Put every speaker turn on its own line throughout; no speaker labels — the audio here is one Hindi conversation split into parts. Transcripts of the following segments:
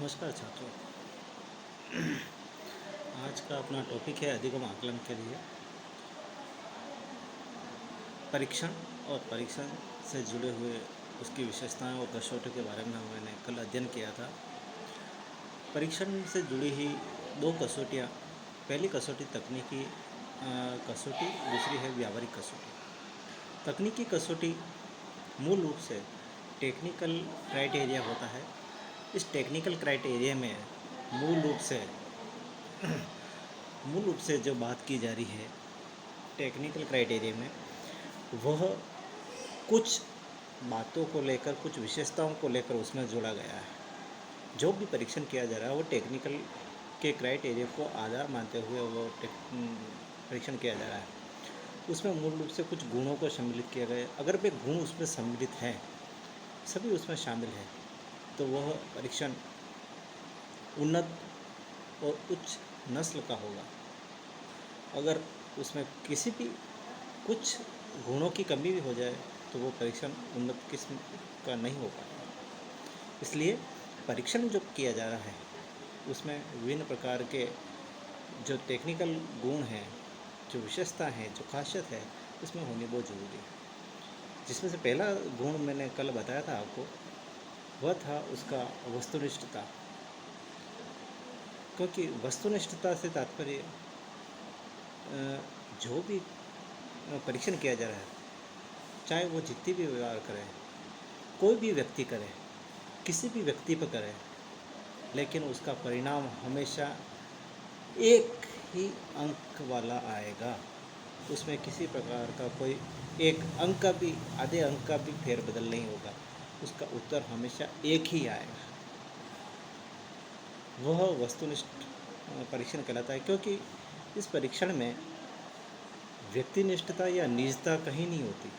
नमस्कार छात्रों। आज का अपना टॉपिक है अधिगम आकलन के लिए परीक्षण और परीक्षण से जुड़े हुए उसकी विशेषताएं और कसौटी के बारे में मैंने कल अध्ययन किया था। परीक्षण से जुड़ी ही दो कसौटियाँ, पहली कसौटी तकनीकी कसौटी, दूसरी है व्यावहारिक कसौटी। तकनीकी कसौटी मूल रूप से टेक्निकल क्राइटेरिया होता है। इस टेक्निकल क्राइटेरिया में मूल रूप से जो बात की जा रही है टेक्निकल क्राइटेरिया में, वह कुछ बातों को लेकर, कुछ विशेषताओं को लेकर उसमें जोड़ा गया है। जो भी परीक्षण किया जा रहा है वो टेक्निकल के क्राइटेरिया को आधार मानते हुए वो परीक्षण किया जा रहा है। उसमें मूल रूप से कुछ गुणों को सम्मिलित किया गया है। अगर वे गुण उसमें सम्मिलित हैं, सभी उसमें शामिल हैं, तो वह परीक्षण उन्नत और उच्च नस्ल का होगा। अगर उसमें किसी भी कुछ गुणों की कमी भी हो जाए तो वो परीक्षण उन्नत किस्म का नहीं हो पाएगा। इसलिए परीक्षण जो किया जा रहा है उसमें विभिन्न प्रकार के जो टेक्निकल गुण हैं, जो विशेषता है, जो खासियत है, उसमें होनी बहुत ज़रूरी है। जिसमें से पहला गुण मैंने कल बताया था आपको, वह था उसका वस्तुनिष्ठता। क्योंकि वस्तुनिष्ठता से तात्पर्य जो भी परीक्षण किया जा रहा है, चाहे वो जितनी भी व्यवहार करे, कोई भी व्यक्ति करे, किसी भी व्यक्ति पर करे, लेकिन उसका परिणाम हमेशा एक ही अंक वाला आएगा। उसमें किसी प्रकार का कोई एक अंक का भी, आधे अंक का भी फेरबदल नहीं होगा। उसका उत्तर हमेशा एक ही आएगा। वह वस्तुनिष्ठ परीक्षण कहलाता है। क्योंकि इस परीक्षण में व्यक्तिनिष्ठता या निजता कहीं नहीं होती।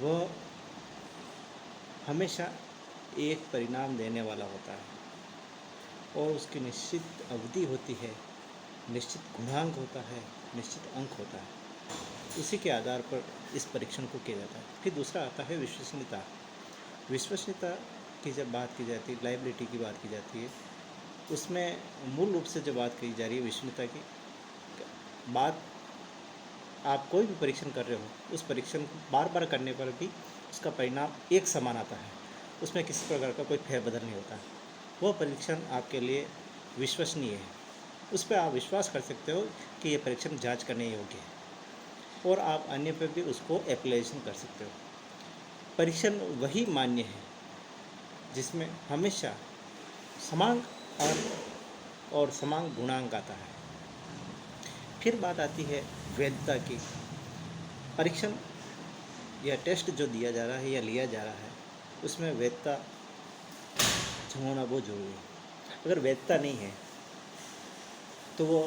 वह हमेशा एक परिणाम देने वाला होता है और उसकी निश्चित अवधि होती है, निश्चित गुणांक होता है, निश्चित अंक होता है। उसी के आधार पर इस परीक्षण को किया जाता है। फिर दूसरा आता है विश्वसनीयता। विश्वसनीयता की जब बात की जाती है, लायबिलिटी की बात की जाती है, उसमें मूल रूप से जो बात की जा रही है विश्वसनीयता की बात, आप कोई भी परीक्षण कर रहे हो, उस परीक्षण को बार बार करने पर भी उसका परिणाम एक समान आता है। उसमें किसी प्रकार का कोई फेरबदल नहीं होता। वह परीक्षण आपके लिए विश्वसनीय है। उस पर आप विश्वास कर सकते हो कि ये परीक्षण जांच करने योग्य है और आप अन्य पर भी उसको एप्लीकेशन कर सकते हो। परीक्षण वही मान्य है जिसमें हमेशा समान अंक और समान गुणांक आता है। फिर बात आती है वैधता की। परीक्षण या टेस्ट जो दिया जा रहा है या लिया जा रहा है, उसमें वैधता होना बहुत ज़रूरी है। अगर वैधता नहीं है तो वो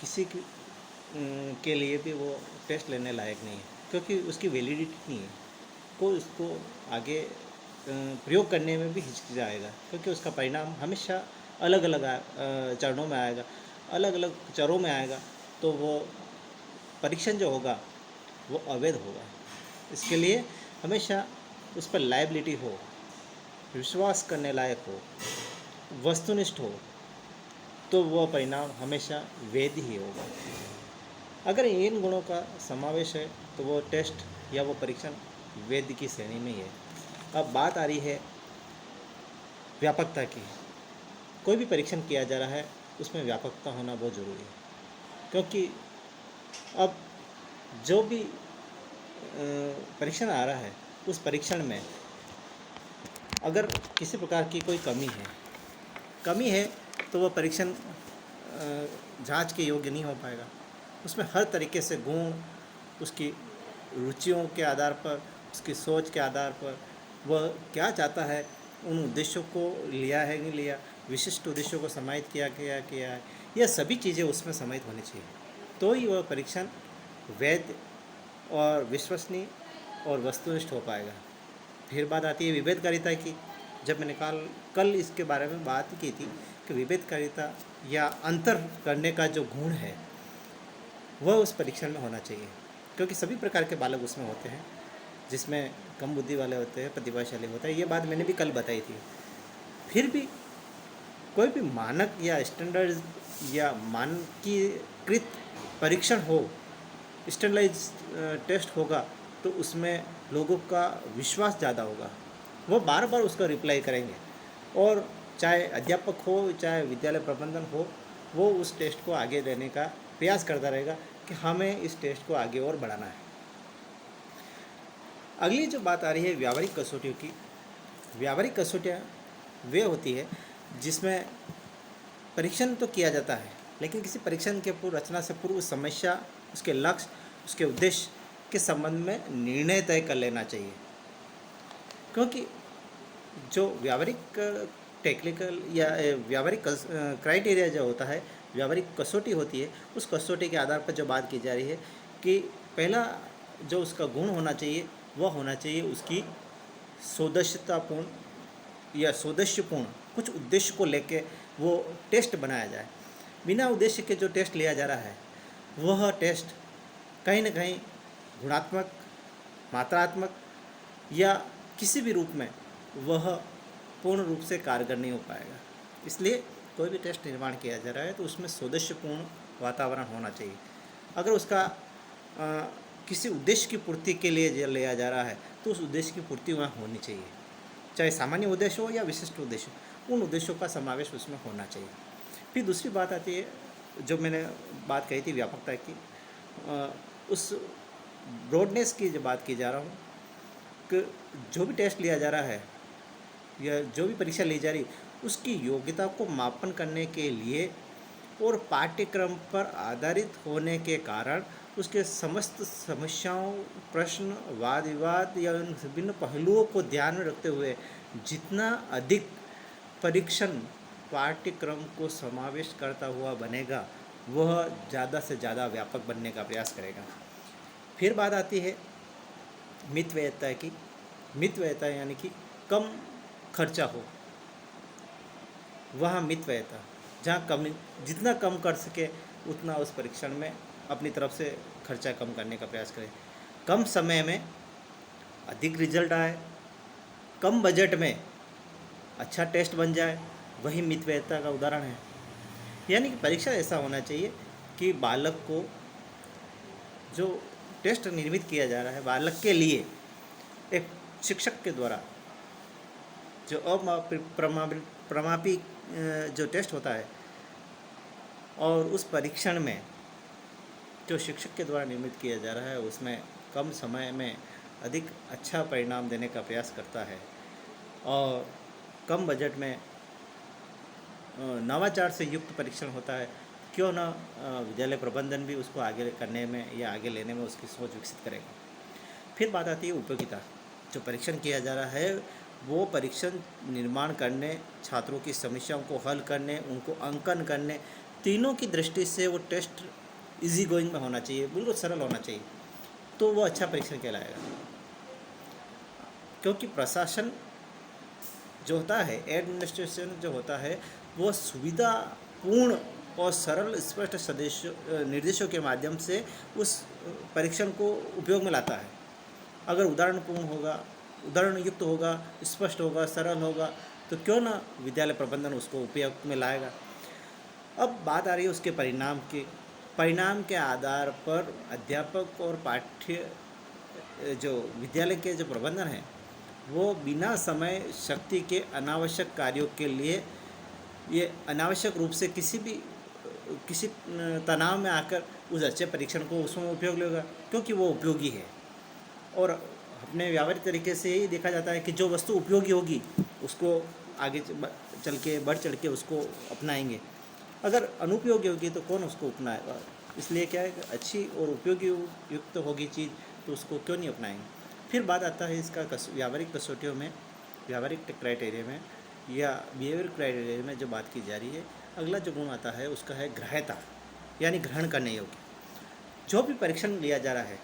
किसी के लिए भी वो टेस्ट लेने लायक नहीं है। क्योंकि उसकी वैलिडिटी नहीं है। कोई उसको आगे प्रयोग करने में भी हिचकिचाएगा। क्योंकि उसका परिणाम हमेशा अलग अलग चरणों में आएगा, अलग अलग चरों में आएगा। तो वो परीक्षण जो होगा वो अवैध होगा। इसके लिए हमेशा उस पर लायबिलिटी हो, विश्वास करने लायक हो, वस्तुनिष्ठ हो, तो वह परिणाम हमेशा वैध ही होगा। अगर इन गुणों का समावेश है तो वो टेस्ट या वो परीक्षण वैध की श्रेणी में ही है। अब बात आ रही है व्यापकता की। कोई भी परीक्षण किया जा रहा है उसमें व्यापकता होना बहुत ज़रूरी है। क्योंकि अब जो भी परीक्षण आ रहा है, उस परीक्षण में अगर किसी प्रकार की कोई कमी है तो वह परीक्षण जांच के योग्य नहीं हो पाएगा। उसमें हर तरीके से गुण, उसकी रुचियों के आधार पर, उसकी सोच के आधार पर, वह क्या चाहता है, उन उद्देश्यों को लिया है नहीं लिया, विशिष्ट उद्देश्यों को समाहित किया है, यह सभी चीज़ें उसमें समाहित होनी चाहिए। तो ही वह परीक्षण वैध और विश्वसनीय और वस्तुनिष्ठ हो पाएगा। फिर बात आती है विभेदकारिता की। जब मैंने कल इसके बारे में बात की थी कि विभेदकारिता या अंतर करने का जो गुण है वह उस परीक्षण में होना चाहिए। क्योंकि सभी प्रकार के बालक उसमें होते हैं, जिसमें कम बुद्धि वाले होते हैं, प्रतिभाशाली होते हैं। ये बात मैंने भी कल बताई थी। फिर भी कोई भी मानक या स्टैंडर्ड या मानकीकृत परीक्षण हो, स्टैंडर्डाइज टेस्ट होगा, तो उसमें लोगों का विश्वास ज़्यादा होगा, वो बार बार उसका रिप्लाई करेंगे। और चाहे अध्यापक हो चाहे विद्यालय प्रबंधन हो, वो उस टेस्ट को आगे देने का प्रयास करता रहेगा कि हमें इस टेस्ट को आगे और बढ़ाना है। अगली जो बात आ रही है व्यावहारिक कसौटियों की। व्यावहारिक कसौटियाँ वे होती है जिसमें परीक्षण तो किया जाता है, लेकिन किसी परीक्षण के पूर्व रचना से पूर्व समस्या, उसके लक्ष्य, उसके उद्देश्य के संबंध में निर्णय तय कर लेना चाहिए। क्योंकि जो व्यावहारिक टेक्निकल या व्यावहारिक क्राइटेरिया जो होता है, व्यावहारिक कसौटी होती है, उस कसौटी के आधार पर जो बात की जा रही है कि पहला जो उसका गुण होना चाहिए वह होना चाहिए उसकी सौदेश्यतापूर्ण या सौदेश्यपूर्ण, कुछ उद्देश्य को लेके वो टेस्ट बनाया जाए। बिना उद्देश्य के जो टेस्ट लिया जा रहा है वह टेस्ट कहीं ना कहीं गुणात्मक, मात्रात्मक या किसी भी रूप में वह पूर्ण रूप से कारगर नहीं हो पाएगा। इसलिए कोई भी टेस्ट निर्माण किया जा रहा है तो उसमें सौदेश्यपूर्ण वातावरण होना चाहिए। अगर उसका किसी उद्देश्य की पूर्ति के लिए लिया जा रहा है तो उस उद्देश्य की पूर्ति वहाँ होनी चाहिए, चाहे सामान्य उद्देश्य हो या विशिष्ट उद्देश्य, उन उद्देश्यों का समावेश उसमें होना चाहिए। फिर दूसरी बात आती है, जो मैंने बात कही थी व्यापकता की, उस ब्रॉडनेस की जो बात की जा रहा हूँ कि जो भी टेस्ट लिया जा रहा है या जो भी परीक्षा ली जा रही, उसकी योग्यता को मापन करने के लिए और पाठ्यक्रम पर आधारित होने के कारण उसके समस्त समस्याओं, प्रश्न, वाद विवाद या उन विभिन्न पहलुओं को ध्यान में रखते हुए जितना अधिक परीक्षण पाठ्यक्रम को समावेश करता हुआ बनेगा, वह ज़्यादा से ज़्यादा व्यापक बनने का प्रयास करेगा। फिर बात आती है मितव्ययता की। मितव्ययता यानी कि कम खर्चा हो, वहाँ मितव्ययता, जहाँ कम, जितना कम कर सके उतना उस परीक्षण में अपनी तरफ से खर्चा कम करने का प्रयास करें, कम समय में अधिक रिजल्ट आए, कम बजट में अच्छा टेस्ट बन जाए, वही मितव्ययता का उदाहरण है। यानी कि परीक्षा ऐसा होना चाहिए कि बालक को जो टेस्ट निर्मित किया जा रहा है, बालक के लिए एक शिक्षक के द्वारा जो प्रमापी जो टेस्ट होता है, और उस परीक्षण में जो शिक्षक के द्वारा निर्मित किया जा रहा है उसमें कम समय में अधिक अच्छा परिणाम देने का प्रयास करता है, और कम बजट में नवाचार से युक्त परीक्षण होता है। क्यों ना विद्यालय प्रबंधन भी उसको आगे करने में या आगे लेने में उसकी सोच विकसित करेगा। फिर बात आती है उपयोगिता। जो परीक्षण किया जा रहा है वो परीक्षण निर्माण करने, छात्रों की समस्याओं को हल करने, उनको अंकन करने, तीनों की दृष्टि से वो टेस्ट इजी गोइंग में होना चाहिए, बिल्कुल सरल होना चाहिए, तो वो अच्छा परीक्षण कहलाएगा। क्योंकि प्रशासन जो होता है, एडमिनिस्ट्रेशन जो होता है, वो सुविधापूर्ण और सरल स्पष्ट निर्देशों के माध्यम से उस परीक्षण को उपयोग में लाता है। अगर उदाहरणपूर्ण होगा, उदाहरण युक्त होगा, स्पष्ट होगा, सरल होगा, तो क्यों ना विद्यालय प्रबंधन उसको उपयोग में लाएगा। अब बात आ रही है उसके परिणाम की। परिणाम के आधार पर अध्यापक और जो विद्यालय के जो प्रबंधन है वो बिना समय शक्ति के अनावश्यक कार्यों के लिए ये अनावश्यक रूप से किसी तनाव में आकर उस अच्छे परीक्षण को उसमें उपयोग लेगा, क्योंकि वो उपयोगी है। और अपने व्यावहारिक तरीके से ही देखा जाता है कि जो वस्तु उपयोगी होगी उसको आगे बढ़ चढ़ के उसको अपनाएंगे। अगर अनुपयोगी होगी तो कौन उसको अपनाएगा। इसलिए क्या है, अच्छी और उपयोगी युक्त होगी चीज़ तो उसको क्यों नहीं अपनाएंगे। फिर बात आता है इसका व्यावहारिक कसौटियों में, व्यावहारिक क्राइटेरिया में या बिहेवियर क्राइटेरिया में जो बात की जा रही है। अगला जो गुण आता है उसका है ग्राह्यता, यानी ग्रहण करने योग्य। जो भी परीक्षण लिया जा रहा है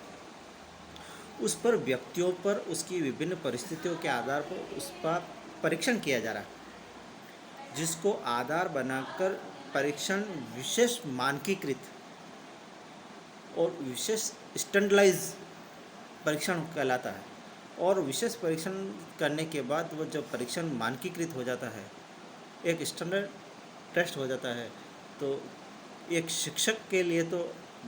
उस पर व्यक्तियों पर उसकी विभिन्न परिस्थितियों के आधार पर उस पर परीक्षण किया जा रहा है, जिसको आधार बनाकर परीक्षण विशेष मानकीकृत और विशेष स्टैंडर्डाइज परीक्षण कहलाता है। और विशेष परीक्षण करने के बाद वो जब परीक्षण मानकीकृत हो जाता है एक स्टैंडर्ड टेस्ट हो जाता है। तो एक शिक्षक के लिए तो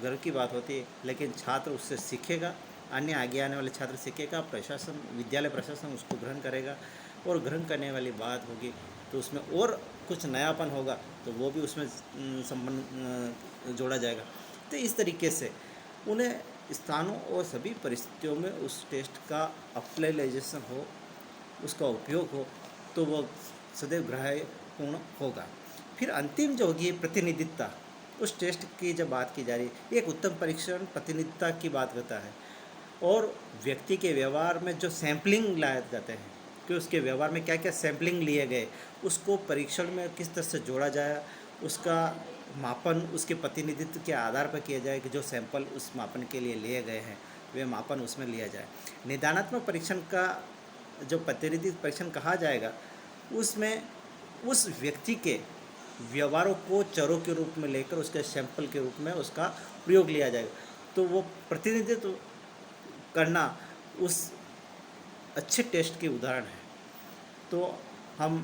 गर्व की बात होती है, लेकिन छात्र उससे सीखेगा, अन्य आगे आने वाले छात्र सीखेगा, प्रशासन, विद्यालय प्रशासन उसको ग्रहण करेगा, और ग्रहण करने वाली बात होगी तो उसमें और कुछ नयापन होगा तो वो भी उसमें संबंध जोड़ा जाएगा। तो इस तरीके से उन्हें स्थानों और सभी परिस्थितियों में उस टेस्ट का अप्लाइजेशन हो, उसका उपयोग हो, तो वो सदैव ग्राह्यपूर्ण होगा। फिर अंतिम जो होगी प्रतिनिधित्व, उस टेस्ट की जब बात की जा रही है, एक उत्तम परीक्षण प्रतिनिधित्व की बात करता है, और व्यक्ति के व्यवहार में जो सैम्पलिंग लाए जाते हैं कि उसके व्यवहार में क्या क्या सैम्पलिंग लिए गए, उसको परीक्षण में किस तरह से जोड़ा जाए, उसका मापन उसके प्रतिनिधित्व के आधार पर किया जाए कि जो सैंपल उस मापन के लिए लिए गए हैं वे मापन उसमें लिया जाए। निदानात्मक परीक्षण का जो प्रतिनिधित्व परीक्षण कहा जाएगा, उसमें उस व्यक्ति के व्यवहारों को चरों के रूप में लेकर उसके सैंपल के रूप में उसका प्रयोग लिया जाएगा। तो वो प्रतिनिधित्व करना उस अच्छे टेस्ट के उदाहरण है। तो हम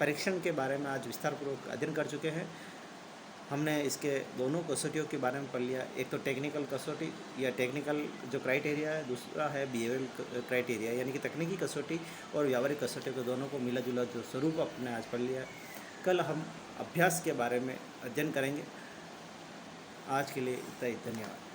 परीक्षण के बारे में आज विस्तारपूर्वक अध्ययन कर चुके हैं। हमने इसके दोनों कसौटियों के बारे में पढ़ लिया, एक तो टेक्निकल कसौटी या टेक्निकल जो क्राइटेरिया है, दूसरा है बिहेवियरल क्राइटेरिया यानी कि तकनीकी कसौटी और व्यावहारिक कसौटी को दोनों को मिला जुला जो स्वरूप अपने आज पढ़ लिया। कल हम अभ्यास के बारे में अध्ययन करेंगे। आज के लिए इतना ही, धन्यवाद।